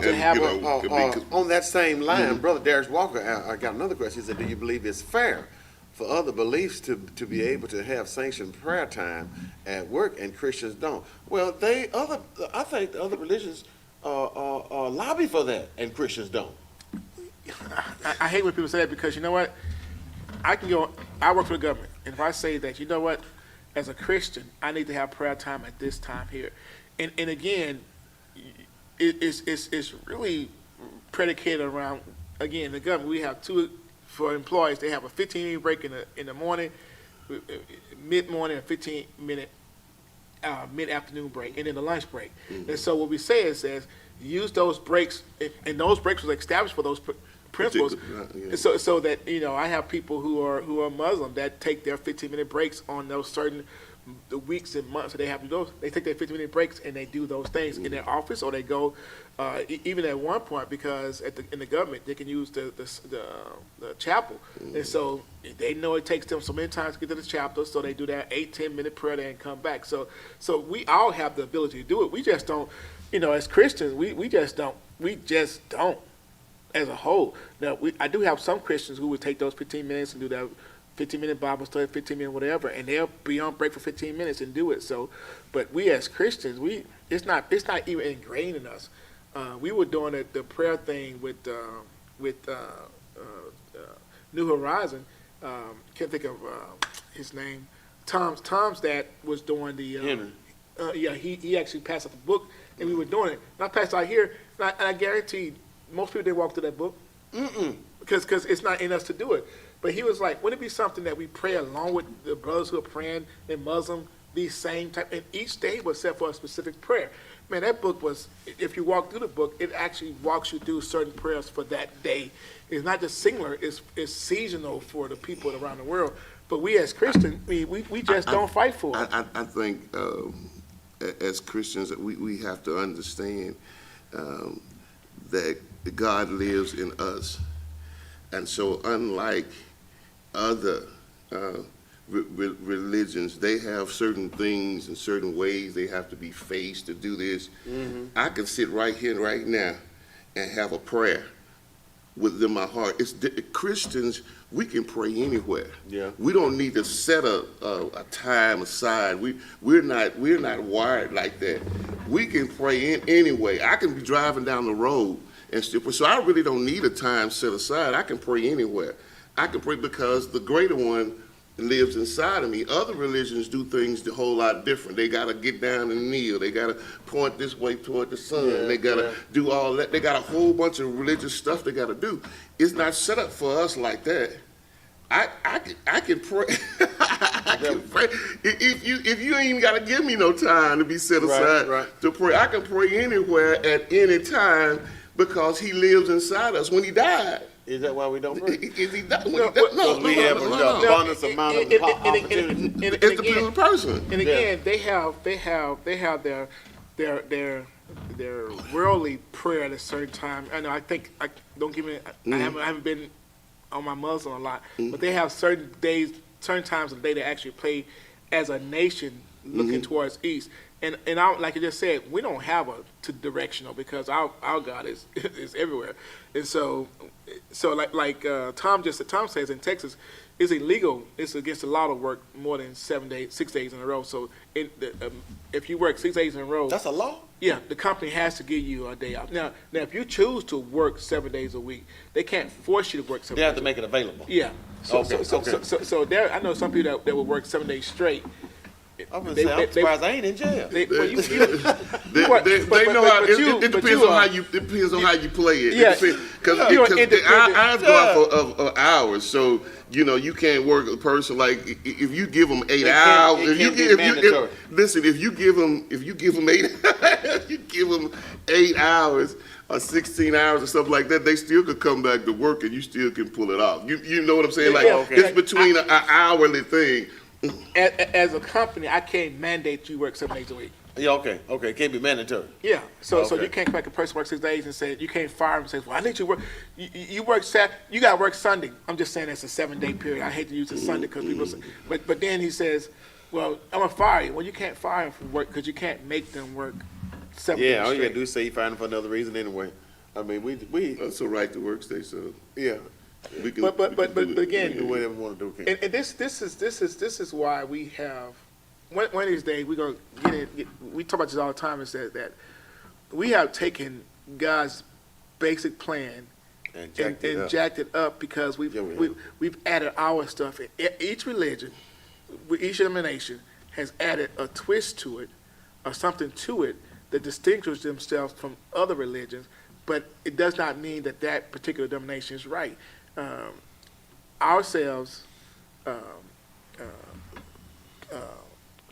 On that same line, Brother Darius Walker, I got another question. He said, do you believe it's fair for other beliefs to be able to have sanctioned prayer time at work and Christians don't? Well, I think the other religions lobby for that and Christians don't. I hate when people say that because you know what? I work for the government, and if I say that, you know what? As a Christian, I need to have prayer time at this time here. And again, it's really predicated around, again, the government. We have for employees, they have a 15-minute break in the morning, mid-morning, and 15-minute mid-afternoon break, and then the lunch break. And so what we say is use those breaks, and those breaks was established for those principles, so that I have people who are Muslim that take their 15-minute breaks on those certain weeks and months that they have to go. They take their 15-minute breaks and they do those things in their office, or they go even at one point because in the government they can use the chapel, and so they know it takes them so many times to get to the chapel, so they do that 8-10 minute prayer there and come back. So we all have the ability to do it. We just don't, as Christians, we just don't. As a whole. Now, I do have some Christians who would take those 15 minutes and do that 15-minute Bible study, 15-minute whatever, and they'll be on break for 15 minutes and do it. So, but we as Christians, it's not even ingrained in us. We were doing the prayer thing with New Horizon. Can't think of his name. Tom's dad was doing the. He actually passed out the book, and we were doing it. And I passed out here, and I guarantee. Most people didn't walk through that book because it's not in us to do it. But he was like, wouldn't it be something that we pray along with the brothers who are praying in Muslim, these same type, and each day was set for a specific prayer. Man, that book was, if you walk through the book, it actually walks you through certain prayers for that day. It's not just singular, it's seasonal for the people around the world. But we as Christians, we just don't fight for it. I think as Christians that we have to understand that God lives in us. And so unlike other religions, they have certain things and certain ways they have to be faced to do this. I can sit right here right now and have a prayer within my heart. Christians, we can pray anywhere. Yeah. We don't need to set a time aside. We're not wired like that. We can pray in anyway. I can be driving down the road and still pray. So I really don't need a time set aside. I can pray anywhere. I can pray because the greater one lives inside of me. Other religions do things a whole lot different. They got to get down and kneel. They got to point this way toward the sun. They got to do all that. They got a whole bunch of religious stuff they got to do. It's not set up for us like that. I can pray. I can pray. If you ain't even got to give me no time to be set aside to pray, I can pray anywhere at any time because He lives inside us. When He died. Is that why we don't pray? Is He died? No, we have an abundance amount of opportunity. It depends on the person. And again, they have their worldly prayer at a certain time. I know. Don't give me. I haven't been on my Muslim a lot, but they have certain days, certain times of the day they actually pray as a nation looking towards east. And like I just said, we don't have a directional because our God is everywhere. And so like Tom says in Texas, it's illegal. It's against the law to work more than 6 days in a row. So if you work 6 days in a row, That's a law? yeah, the company has to give you a day off. Now if you choose to work 7 days a week, they can't force you to work 7 They days. have to make it available. Yeah. So Okay, so there, I know some people that will work 7 days straight. I'm surprised I ain't in jail. They know how. It depends on how you. It depends on how you play it. Yeah. Because independent. ours go out for hours, so you can't work a person like if you give them 8 hours. It can't be mandatory. Listen, if you give them 8 hours or 16 hours or something like that, they still could come back to work and you still can pull it off. You know what I'm saying? Like it's between an hourly thing. As a company, I can't mandate you work 7 days a week. Yeah, okay. It can't be mandatory. Yeah, so Okay. you can't make a person work 6 days and say you can't fire him and say, well, I need you to work. You work you got to work Sunday. I'm just saying that's a 7 day period. I hate to use the Sunday because people say, but then he says, well, I'm gonna fire you. Well, you can't fire him from work because you can't make them work 7 days Yeah, all you straight. gotta do is say you find him for another reason anyway. I mean, we That's a right to work state, so yeah, we can. But we can do it. again, do whatever we want to do. and this is why we have one of these days we're gonna we talk about this all the time, is that we have taken God's basic plan And jacked it up because we've added our stuff. Each religion, each denomination has added a twist to it or something to it that distinguishes themselves from other religions, but it does not mean that particular denomination is right. Ourselves,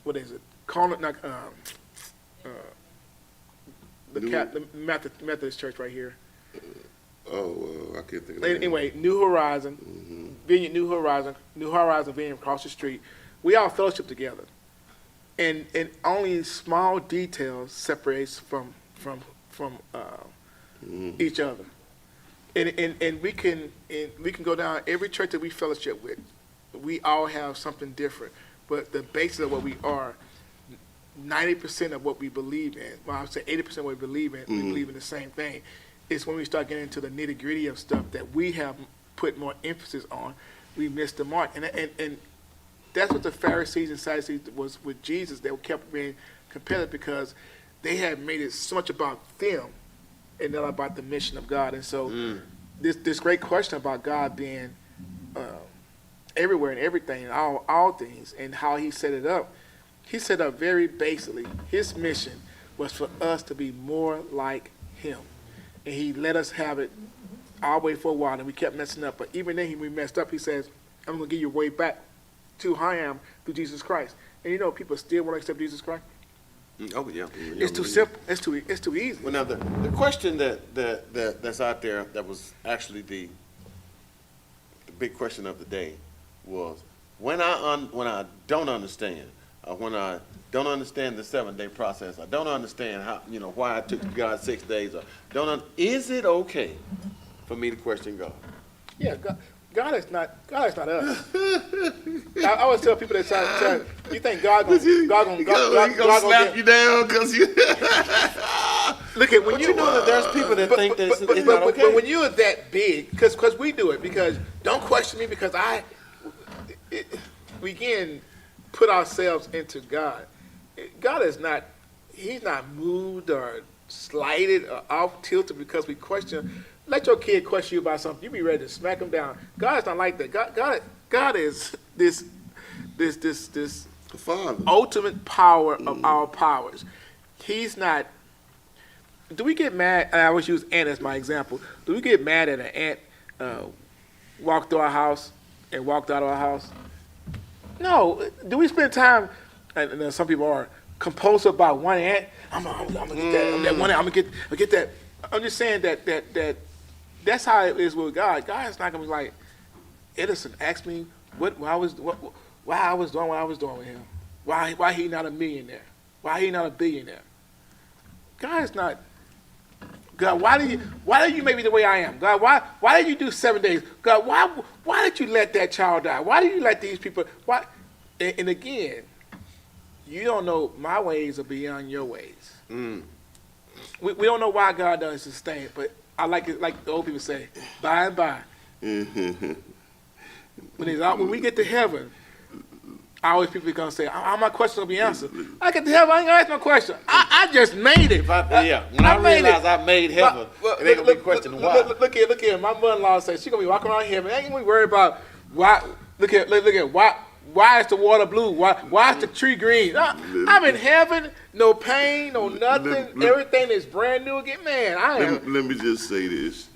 what is it? The Methodist Church right here. I can't think of it. Anyway, New Horizon, Vineyard, New Horizon Vineyard across the street. We all fellowship together, and only small details separates from each other, and we can go down every church that we fellowship with. We all have something different, but the basis of what we are, 90% of what we believe in. Well, I would say 80% of what we believe in. We believe in the same thing. It's when we start getting into the nitty gritty of stuff that we have put more emphasis on, we missed the mark. And that's what the Pharisees and Sadducees was with Jesus. They kept being competitive because they had made it so much about them and not about the mission of God. And so this great question about God being everywhere and everything and all things and how He set it up very basically. His mission was for us to be more like Him. And He let us have it our way for a while, and we kept messing up. But even then, when we messed up, He says, I'm going to give you a way back to who I am through Jesus Christ. And people still want to accept Jesus Christ. Oh, yeah. It's too simple. It's too easy. Well, now, the question that's out there that was actually the big question of the day was, when I don't understand, when I don't understand the 7-day process, I don't understand how, why it took God 6 days, or is it okay for me to question God? Yeah, God is not us. I always tell people that try, you think God gonna slap you down because you. Look at when But you know that there's people that think that it's not okay. But when you're that big, because we do it, because don't question me because we again put ourselves into God. God is not, he's not moved or slighted or off tilted because we question. Let your kid question you about something. You be ready to smack him down. God's not like that. God is this Father. ultimate power of all powers. He's not. Do we get mad? I always use ant as my example. Do we get mad at an ant walked through our house and walked out of our house? No. Do we spend time? And some people are compulsive about one ant. I'm gonna get that one ant. I'm gonna get that. I'm just saying that that's how it is with God. God is not gonna be like, Edison asked me why I was doing what I was doing with him. Why he not a millionaire? Why he not a billionaire? God is not. God, why did you make me the way I am? God, why did you do 7 days? God, why did you let that child die? Why did you let these people? Why? And again, you don't know my ways are beyond your ways. We don't know why God does this thing, but I like it, like the old people say, by and by. When we get to heaven, I always people gonna say, all my questions will be answered. I get to heaven, I ain't gonna ask no question. I just made it. When I realize I made heaven, it ain't gonna be questioning why. Look here. My mother-in-law says she gonna be walking around heaven. Ain't gonna be worried about why. Look at why is the water blue? Why is the tree green? I'm in heaven, no pain, no nothing. Everything is brand new again. Man, Let me just say this.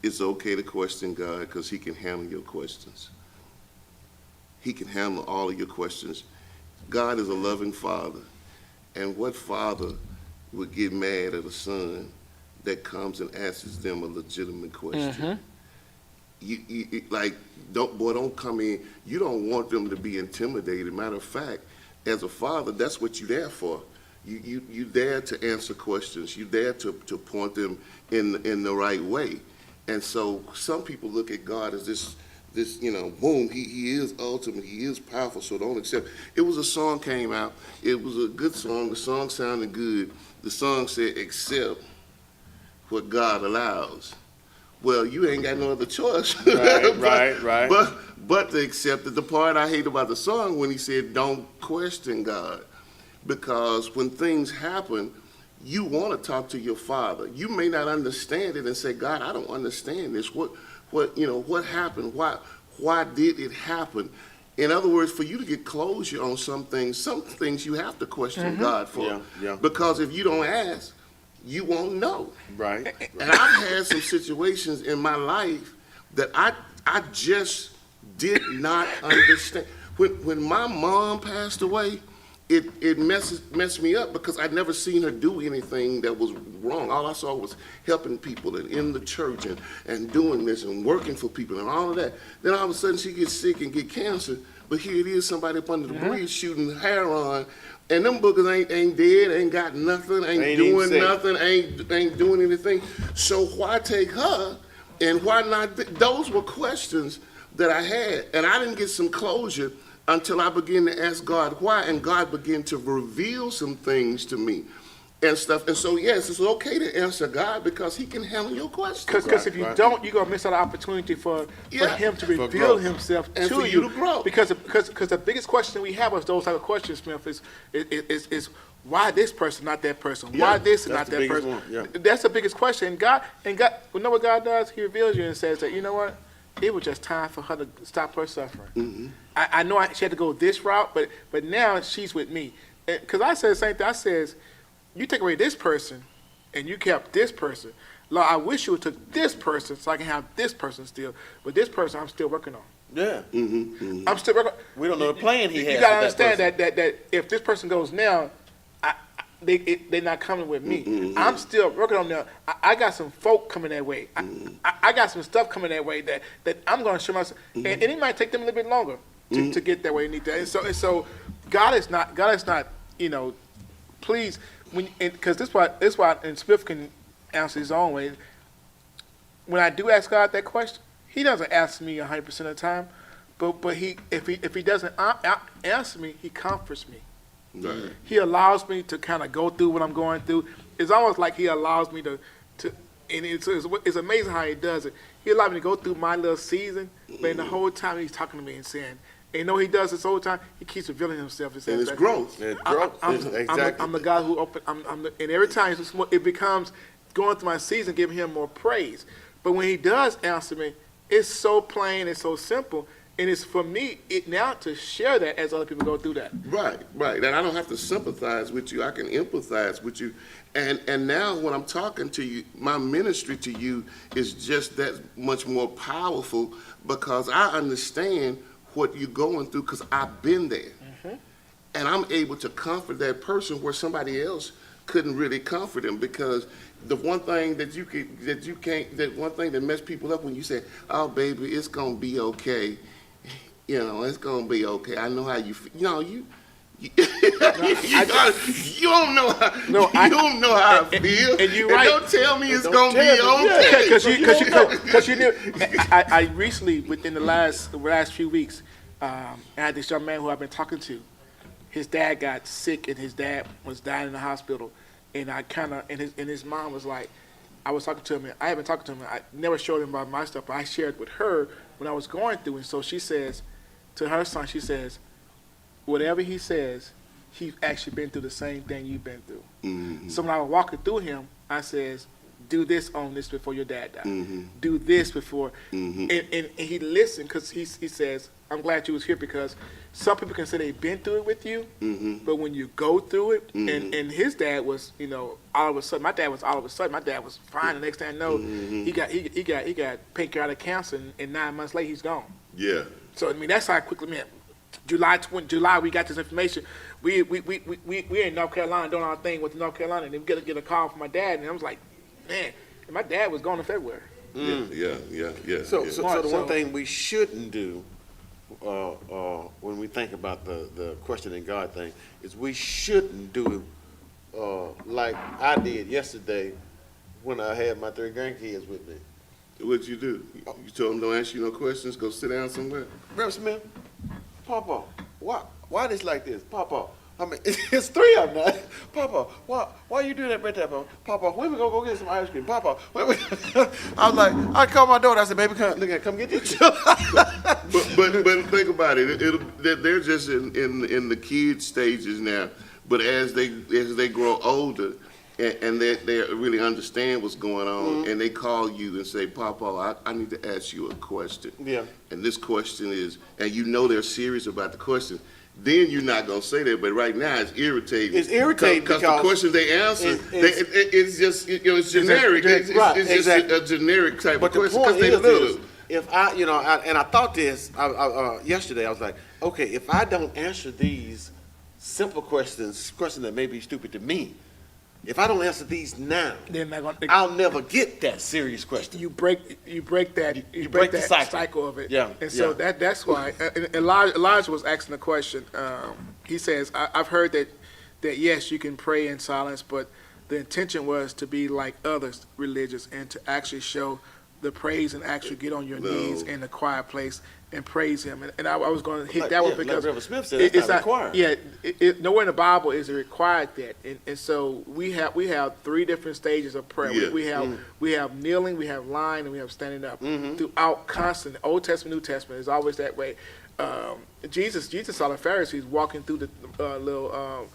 It's okay to question God because he can handle your questions. He can handle all of your questions. God is a loving father. And what father would get mad at a son that comes and asks them a legitimate question? You don't come in. You don't want them to be intimidated. Matter of fact, as a father, that's what you're there for. You there to answer questions. You there to point them in the right way. And so some people look at God as this boom, he is ultimate, he is powerful, so don't accept. It was a song came out, it was a good song, the song sounded good. The song said, accept what God allows. Well, you ain't got no other choice. Right. But to accept it. The part I hate about the song when he said, don't question God. Because when things happen, you want to talk to your father. You may not understand it and say, God, I don't understand this. What happened? Why did it happen? In other words, for you to get closure on some things you have to question God for. Yeah. Because if you don't ask, you won't know. Right. And I've had some situations in my life that I just did not understand. When my mom passed away, it messed me up because I'd never seen her do anything that was wrong. All I saw was helping people and in the church and doing this and working for people and all of that. Then all of a sudden she gets sick and get cancer, but here it is, somebody up under the bridge shooting hair on, and them boogers ain't dead, ain't got nothing, ain't doing nothing, ain't doing anything. So why take her and why not? Those were questions that I had, and I didn't get some closure until I began to ask God why, and God began to reveal some things to me and stuff. And so, yes, it's okay to answer God because he can handle your questions. Because if you don't, you're going to miss out an opportunity for him to reveal himself and to for you to grow. Because the biggest question we have is those type of questions, Smith, is why this person, not that person? Why this and not that person? That's the biggest question. And God, you know what God does? He reveals you and says that, you know what? It was just time for her to stop her suffering. I know she had to go this route, but now she's with me. Because I said the same thing. I says, you take away this person, and you kept this person. Lord, I wish you would took this person so I can have this person still. But this person I'm still working on. Yeah. I'm still working. We don't know the plan he has. You got to understand that if this person goes now, they're not coming with me. I'm still working on them. I got some folk coming that way. I got some stuff coming that way that I'm going to show myself, and it might take them a little bit longer to get that way. Need that, and so God is not please because this why and Smith can answer his own way. When I do ask God that question, He doesn't ask me 100% of the time, but if he doesn't answer me, He comforts me. Right. He allows me to kind of go through what I'm going through. It's almost like He allows me to and it's amazing how He does it. He allowed me to go through my little season, but the whole time He's talking to me and saying, and you know He does this whole time. He keeps revealing Himself. And it's growth. I'm the God who opened. And every time it becomes going through my season, giving Him more praise. But when He does answer me, it's so plain, it's so simple. And it's for me now to share that as other people go through that. Right. And I don't have to sympathize with you. I can empathize with you. And now when I'm talking to you, my ministry to you is just that much more powerful because I understand what you're going through because I've been there. And I'm able to comfort that person where somebody else couldn't really comfort them because the one thing that one thing that messed people up when you say, "Oh, baby, it's gonna be okay," it's gonna be okay. I know how you feel. You don't know how. You don't know how I feel. And you're right. Don't tell me it's gonna be okay. Because you knew. I recently, within the last few weeks, I had this young man who I've been talking to. His dad got sick, and his dad was dying in the hospital. And I and his mom was like, I was talking to him, and I haven't talked to him. I never showed him about my stuff, but I shared with her when I was going through. And so she says to her son, she says, whatever he says, he's actually been through the same thing you've been through. So when I was walking through him, I says, do this on this before your dad died. Do this before. And he listened because he says, I'm glad you was here because some people can say they've been through it with you, but when you go through it, and his dad was, all of a sudden, my dad was fine. The next thing I know, he got pancreatic cancer, and 9 months later, he's gone. Yeah. So I mean, that's how quickly, man. July, we got this information. We in North Carolina doing our thing with North Carolina, and then we get a call from my dad, and I was like, man, and my dad was gone in February. Yeah. So the one thing we shouldn't do when we think about the questioning God thing is we shouldn't do like I did yesterday when I had my 3 grandkids with me. What'd you do? You told them don't ask you no questions, go sit down somewhere? Reverend Smith, Papa, why this like this? Papa, I mean, it's 3 of them now. Papa, why you doing that right there, Papa? Papa, when we gonna go get some ice cream? Papa, when we... I was like, I called my daughter, I said, baby, come get this. but think about it. They're just in the kid stages now. But as they grow older, and they really understand what's going on, and they call you and say, Papa, I need to ask you a question. Yeah. And this question is, and they're serious about the question. Then you're not gonna say that, but right now it's irritating. It's irritating because the questions they answer, it's just it's generic. It's just a generic type of question because they little. If I, and I thought this yesterday, I was like, okay, if I don't answer these simple questions that may be stupid to me, if I don't answer these now, I'll never get that serious question. You break that cycle of it. Yeah. And so that's why Elijah was asking the question. He says, I've heard that yes, you can pray in silence, but the intention was to be like others religious and to actually show the praise and actually get on your knees in the quiet place and praise Him. And I was going to hit that one because Reverend Smith said it's not required. Yeah, nowhere in the Bible is it required that. And so we have 3 different stages of prayer. Yeah. We have kneeling, we have lying, and we have standing up. Throughout constant Old Testament, New Testament is always that way. Jesus saw the Pharisees walking through the little.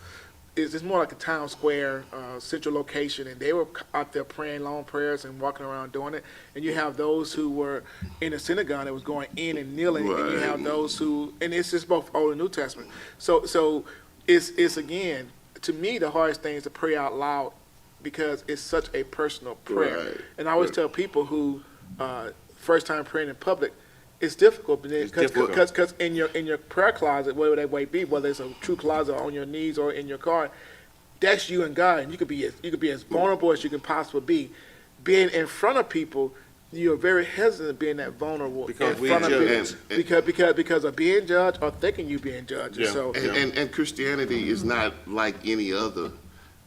It's more like a town square, central location, and they were out there praying long prayers and walking around doing it. And you have those who were in the synagogue that was going in and kneeling, and you have those who, and it's just both Old and New Testament. So it's again, to me, the hardest thing is to pray out loud because it's such a personal prayer. Right. And I always tell people who first time praying in public, it's difficult because in your prayer closet, whatever that may be, whether it's a true closet on your knees or in your car, that's you and God, and you could be as vulnerable as you can possibly be. Being in front of people, you're very hesitant being that vulnerable Because in we front of judge. people because of being judged or thinking you being judged. Yeah. So And Christianity is not like any other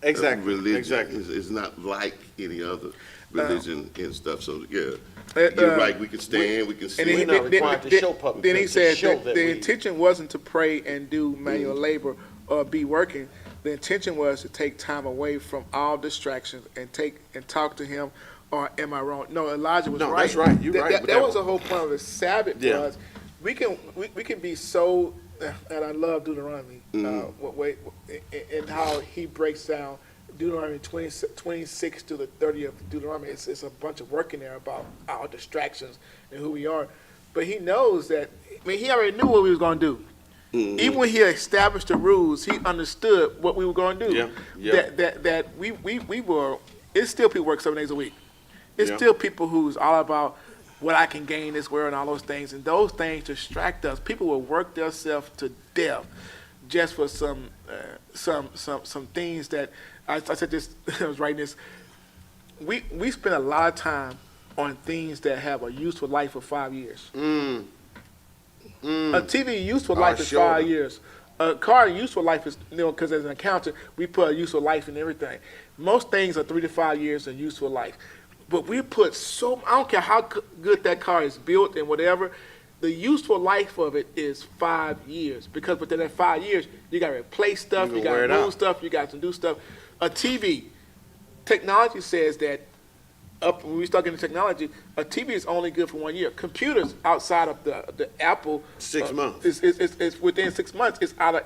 Exactly. religion. Exactly. It's not like any other religion and stuff. So yeah, Uh, you're right. We can stand. We can sit. And We're not required to show public then he things, said to show that that the we- intention wasn't to pray and do manual labor or be working. The intention was to take time away from all distractions and talk to him. Or am I wrong? No, Elijah was No, right. that's right. You're right That, with that that was one. the whole point of the Sabbath Yeah. was we can be so, and I love Deuteronomy, and how he breaks down Deuteronomy 26 to the 30th of Deuteronomy. It's a bunch of work in there about our distractions and who we are. But he knows that, I mean, he already knew what we was going to do. Even when he established the rules, he understood what we were going to do. Yeah, yeah. That we were, it's still people work 7 days a week. It's Yeah. still people who's all about what I can gain this world and all those things. And those things distract us. People will work themselves to death just for some things that, I said this, I was writing this, we spend a lot of time on things that have a useful life for 5 years. A TV useful life is sure. 5 years. A car useful life is, because as an accountant, we put a useful life in everything. Most things are 3 to 5 years in useful life. But we put I don't care how good that car is built and whatever, the useful life of it is 5 years. Because within that 5 years, you got to replace stuff, You you can got wear to it move out. stuff, you got to do stuff. A TV, technology says that when we start getting technology, a TV is only good for 1 year. Computers outside of the Apple 6 months. It's within 6 months. It's out of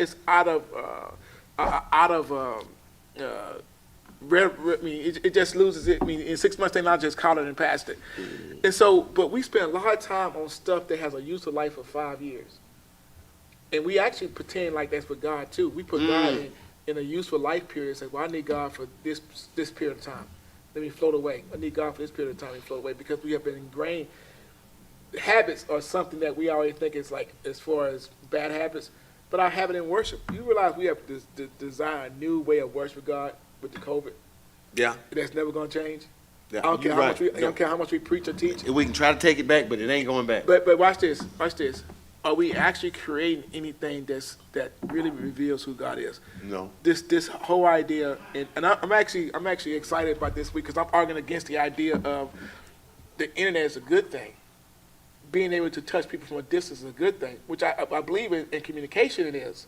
it just loses it. I mean, in 6 months they not just caught it and passed it. And so, but we spend a lot of time on stuff that has a useful life of 5 years, and we actually pretend like that's for God too. We put God in a useful life period and say, well, I need God for this period of time. Let me float away. I need God for this period of time. Let me float away, because we have been ingrained. Habits are something that we already think is like, as far as bad habits, but our habit in worship. You realize we have to design a new way of worshiping God with the COVID. Yeah. That's never going to change. Yeah. I don't care You're how right. much I don't care how much we preach or teach. We can try to take it back, but it ain't going back. But watch this. Watch this. Are we actually creating anything that really reveals who God is? No. This whole idea, and I'm actually excited about this week, because I'm arguing against the idea of the internet is a good thing. Being able to touch people from a distance is a good thing, which I believe in communication it is.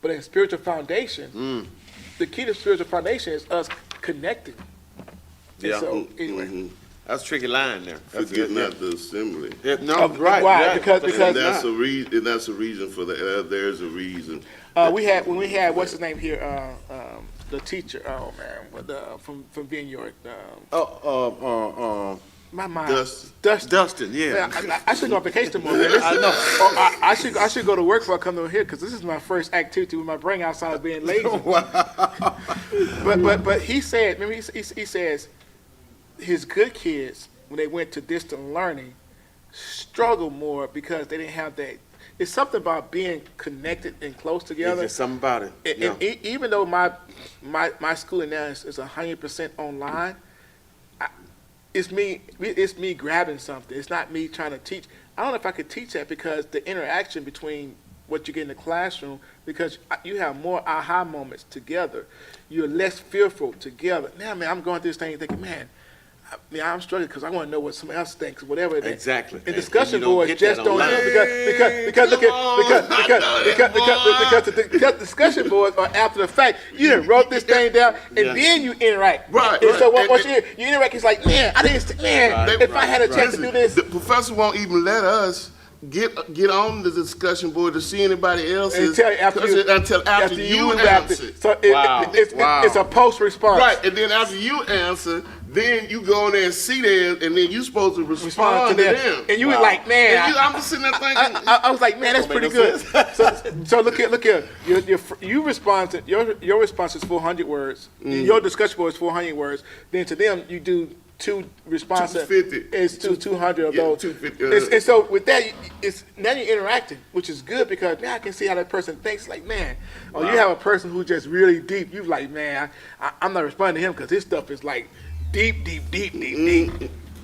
But in spiritual foundation, the key to spiritual foundation is us connecting. And Yeah. so, anyway. That's a tricky line there. That's Forget good. not the assembly. Yeah, no, right. Why? right. Because And that's a reason. And that's a reason for the. There's a reason. when we had what's his name here, the teacher. Oh man, from Vineyard. My mind. Dustin, yeah. Man, I should go on vacation tomorrow. Man. I know. I should go to work before I come over here, because this is my first activity with my brain outside of being lazy. But he said, remember he says, his good kids, when they went to distant learning, struggled more because they didn't have that. It's something about being connected and close together. There's just something about it. And even though my schooling now is 100% online, it's me grabbing something. It's not me trying to teach. I don't know if I could teach that, because the interaction between what you get in the classroom, because you have more aha moments together. You're less fearful together. Now, man, I'm going through this thing thinking, man, I'm struggling because I want to know what someone else thinks, whatever it is. Exactly. And discussion And you don't boards get just that don't online. because the discussion boards are after the fact. You done wrote this thing down, and Yeah. then you interact. Right, And so right. once you interact, it's like, man, I didn't. Man, if I had a chance to do this. The professor won't even let us get on the discussion board to see anybody else's Until after you answer. answer. So Wow. it's a post response. Right, and then after you answer, then you go in there and see them, and then you supposed to respond to them. And you was like, man, And I'm just sitting there thinking, I was like, man, that's pretty good. So look here. You respond your response is 400 words. Your discussion board is 400 words. Then to them, you do two responses. 250. It's 200 of Yeah, those. 250, And so with that, it's now you're interacting, which is good because now I can see how that person thinks. Like, man, or you have a person who just really deep. You like, man, I'm not responding to him because his stuff is like deep.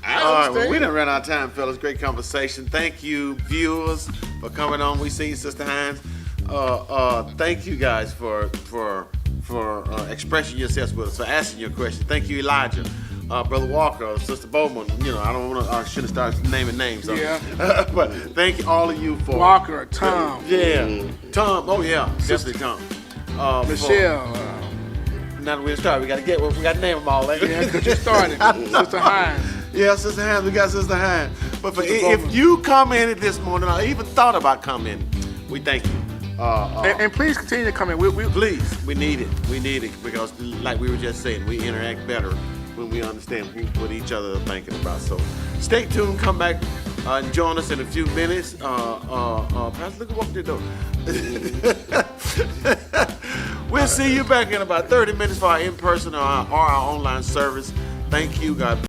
I All right, understand. well, we done ran out of time, fellas. Great conversation. Thank you, viewers, for coming on. We see you, Sister Hines. Thank you guys for expressing yourselves with us, for asking your questions. Thank you, Elijah. Brother Walker, Sister Bowman. You know, I should have started naming names. Yeah. But thank all of you for Walker, Tom, Yeah, Tom. Oh yeah, definitely Tom. Michelle. Now that we're started, we got to name them all. Yeah, because you started, Sister Hines. Yeah, Sister Hines, we got Sister Hines. But Sister Bowman. if you commented this morning or even thought about commenting, we thank you. And please continue to come in. Please, we need it because like we were just saying, we interact better when we understand what each other are thinking about. So stay tuned, come back and join us in a few minutes. Pastor, look what they do. We'll see you back in about 30 minutes for our in-person or our online service. Thank you, God.